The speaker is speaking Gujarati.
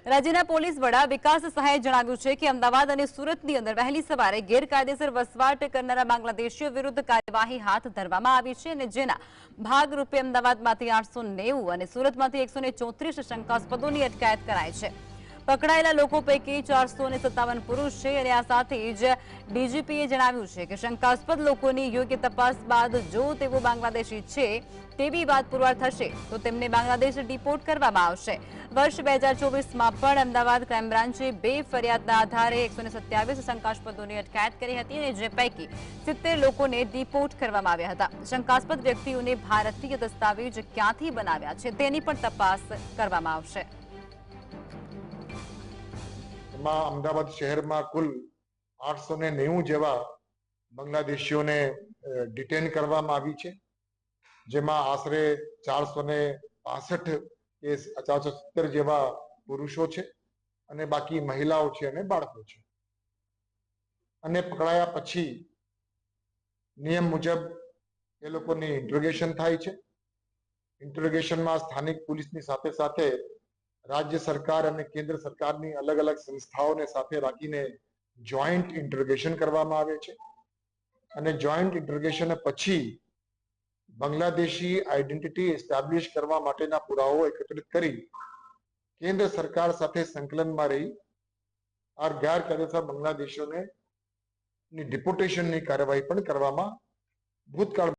રાજ્યના પોલીસ વડા વિકાસ સહાયે જણાવ્યું છે કે અમદાવાદ અને સુરતની અંદર વહેલી સવારે ગેરકાયદેસર વસવાટ કરનારા બાંગ્લાદેશીઓ વિરુદ્ધ કાર્યવાહી હાથ ધરવામાં આવી છે અને જેના ભાગરૂપે અમદાવાદમાંથી 890 અને સુરતમાંથી 134 શંકાસ્પદોની અટકાયત કરાઈ છે। પકડાયેલા લોકો પૈકી 457 પુરુષ છે અને આ સાથે જ ડીજીપીએ જણાવ્યું છે કે શંકાસ્પદ લોકોની યોગ્ય તપાસ બાદ જો તેઓ બાંગ્લાદેશી છે તેવી વાત પુરવાર થશે તો તેમને બાંગ્લાદેશ ડિપોર્ટ કરવામાં આવશે। વર્ષ 2024માં પણ અમદાવાદ ક્રાઇમ બ્રાન્ચે 2 ફરિયાદના આધારે 127 શંકાસ્પદોની અટકાયત કરી હતી અને જે પૈકી 70 લોકોને ડિપોર્ટ કરવામાં આવ્યા હતા। શંકાસ્પદ વ્યક્તિઓને ભારતીય દસ્તાવેજ ક્યાંથી બનાવ્યા છે તેની પણ તપાસ કરવામાં આવશે। અમદાવાદ શહેરમાં કુલ 890 જેવા બાંગ્લાદેશીઓને ડિટેન કરવામાં આવી છે, જેમાં આશરે 465 કે 470 જેવા પુરુષો છે અને બાકી મહિલાઓ છે અને બાળકો છે। અને પકડાયા પછી નિયમ મુજબ એ લોકોની ઇન્ટ્રોગેશન થાય છે। ઇન્ટ્રોગેશનમાં સ્થાનિક પોલીસની સાથે સાથે રાજ્ય સરકાર અને કેન્દ્ર સરકારની અલગ અલગ સંસ્થાઓને સાથે રાખીને જોઈન્ટ ઇન્ટ્રોગેશન કરવામાં આવે છે અને જોઈન્ટ ઇન્ટ્રોગેશન પછી બાંગ્લાદેશી આઈડેન્ટિટી એસ્ટાબ્લિશ કરવા માટેના પુરાવાઓ એકત્રિત કરી કેન્દ્ર સરકાર સાથે સંકલનમાં રહી આ ગેરકાયદેસર બાંગ્લાદેશીઓને ડિપોર્ટેશનની કાર્યવાહી પણ કરવામાં ભૂતકાળ